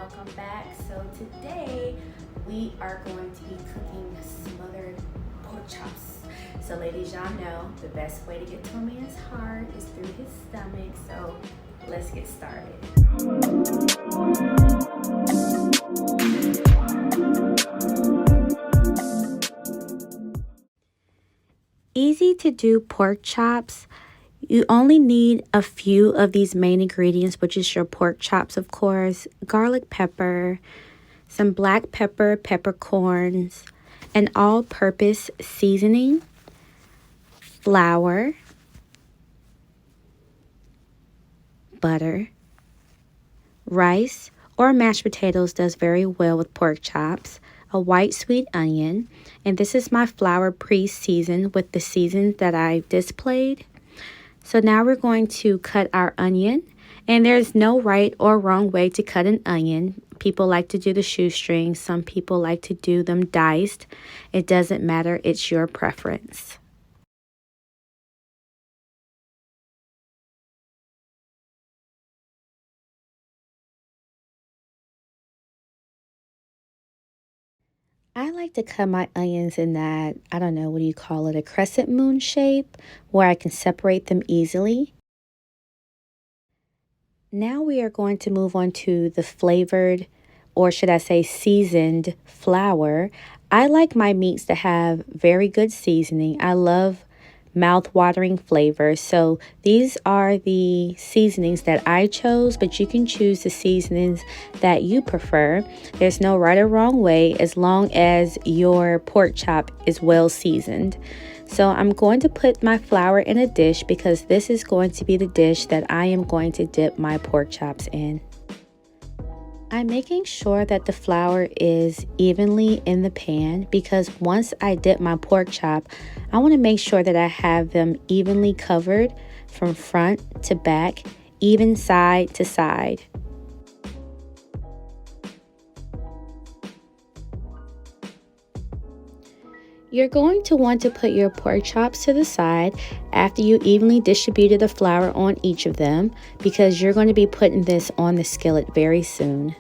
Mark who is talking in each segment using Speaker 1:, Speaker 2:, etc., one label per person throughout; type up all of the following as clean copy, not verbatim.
Speaker 1: welcome back. So today we are going to be cooking smothered pork chops. So ladies, y'all know the best way to get to a man's heart is through his stomach. So let's get started. Easy to do pork chops. You only need a few of these main ingredients, which is your pork chops, of course, garlic pepper, some black pepper, peppercorns, an all-purpose seasoning, flour, butter, rice or mashed potatoes does very well with pork chops, a white sweet onion, and this is my flour pre-seasoned with the seasons that I displayed. So now we're going to cut our onion, and there's no right or wrong way to cut an onion. People like to do the shoestrings. Some people like to do them diced. It doesn't matter. It's your preference. I like to cut my onions in that, I don't know, what do you call it, a crescent moon shape where I can separate them easily. Now we are going to move on to the flavored, or should I say seasoned flour. I like my meats to have very good seasoning. I love mouth-watering flavors. So these are the seasonings that I chose, but you can choose the seasonings that you prefer. There's no right or wrong way as long as your pork chop is well seasoned. So I'm going to put my flour in a dish because this is going to be the dish that I am going to dip my pork chops in. I'm making sure that the flour is evenly in the pan because once I dip my pork chop, I want to make sure that I have them evenly covered from front to back, even side to side. You're going to want to put your pork chops to the side after you evenly distributed the flour on each of them because you're going to be putting this on the skillet very soon.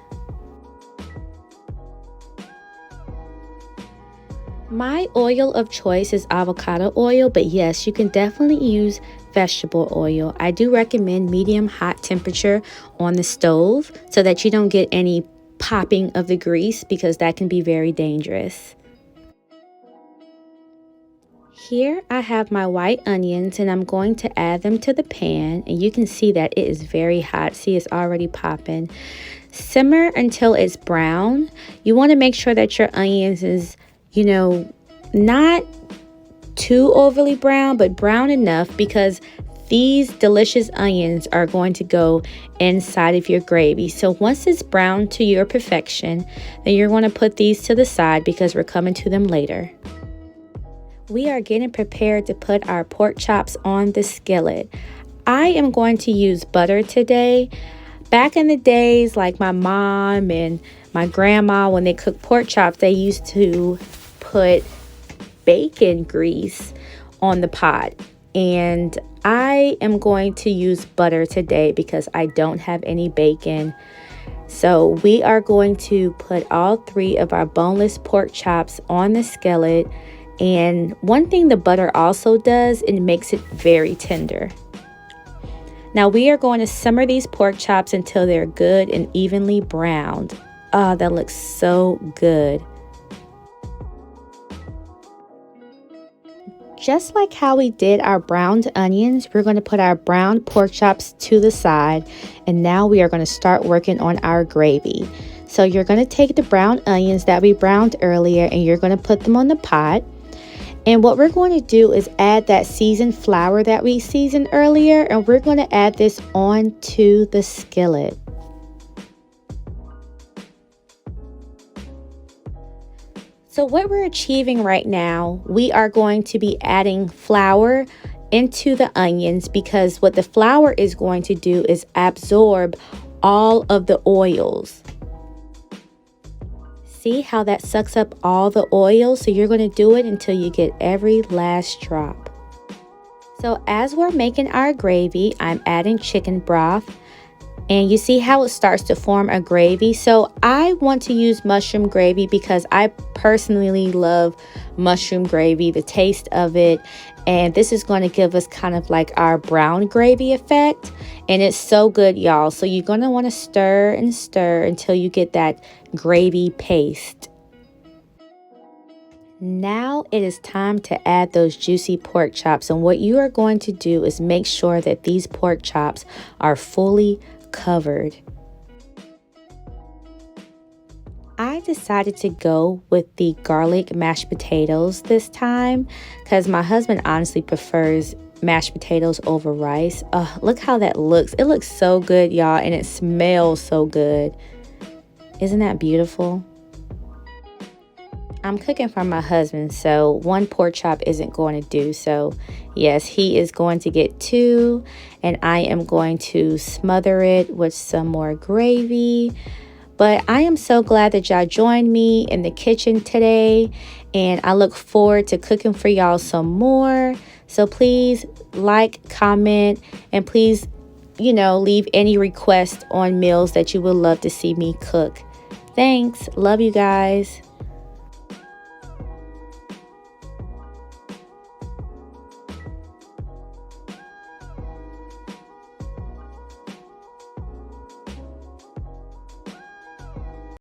Speaker 1: My oil of choice is avocado oil, but yes, you can definitely use vegetable oil. I do recommend medium hot temperature on the stove so that you don't get any popping of the grease because that can be very dangerous. Here I have my white onions and I'm going to add them to the pan, and you can see that it is very hot. See, it's already popping. Simmer until it's brown. You want to make sure that your onions is not too overly brown, but brown enough because these delicious onions are going to go inside of your gravy. So once it's brown to your perfection, then you're going to put these to the side because we're coming to them later. We are getting prepared to put our pork chops on the skillet. I am going to use butter today. Back in the days, like my mom and my grandma, when they cooked pork chops, they used to put bacon grease on the pot, and I am going to use butter today because I don't have any bacon. So we are going to put all three of our boneless pork chops on the skillet, and one thing the butter also does, it makes it very tender. Now we are going to simmer these pork chops until they're good and evenly browned. Oh, that looks so good. Just like how we did our browned onions, we're going to put our browned pork chops to the side, and now we are going to start working on our gravy. So you're going to take the brown onions that we browned earlier and you're going to put them on the pot. And what we're going to do is add that seasoned flour that we seasoned earlier, and we're going to add this onto the skillet. So what we're achieving right now, we are going to be adding flour into the onions because what the flour is going to do is absorb all of the oils. See how that sucks up all the oil? So you're going to do it until you get every last drop. So as we're making our gravy, I'm adding chicken broth. And you see how it starts to form a gravy. So I want to use mushroom gravy because I personally love mushroom gravy, the taste of it. And this is going to give us kind of like our brown gravy effect. And it's so good, y'all. So you're going to want to stir and stir until you get that gravy paste. Now it is time to add those juicy pork chops. And what you are going to do is make sure that these pork chops are fully covered. I decided to go with the garlic mashed potatoes this time because my husband honestly prefers mashed potatoes over rice. Look how that looks. It looks so good, y'all, and it smells so good. Isn't that beautiful? I'm cooking for my husband, so one pork chop isn't going to do. So yes, he is going to get two, and I am going to smother it with some more gravy. But I am so glad that y'all joined me in the kitchen today, and I look forward to cooking for y'all some more. So please like, comment, and please, leave any requests on meals that you would love to see me cook. Thanks. Love you guys.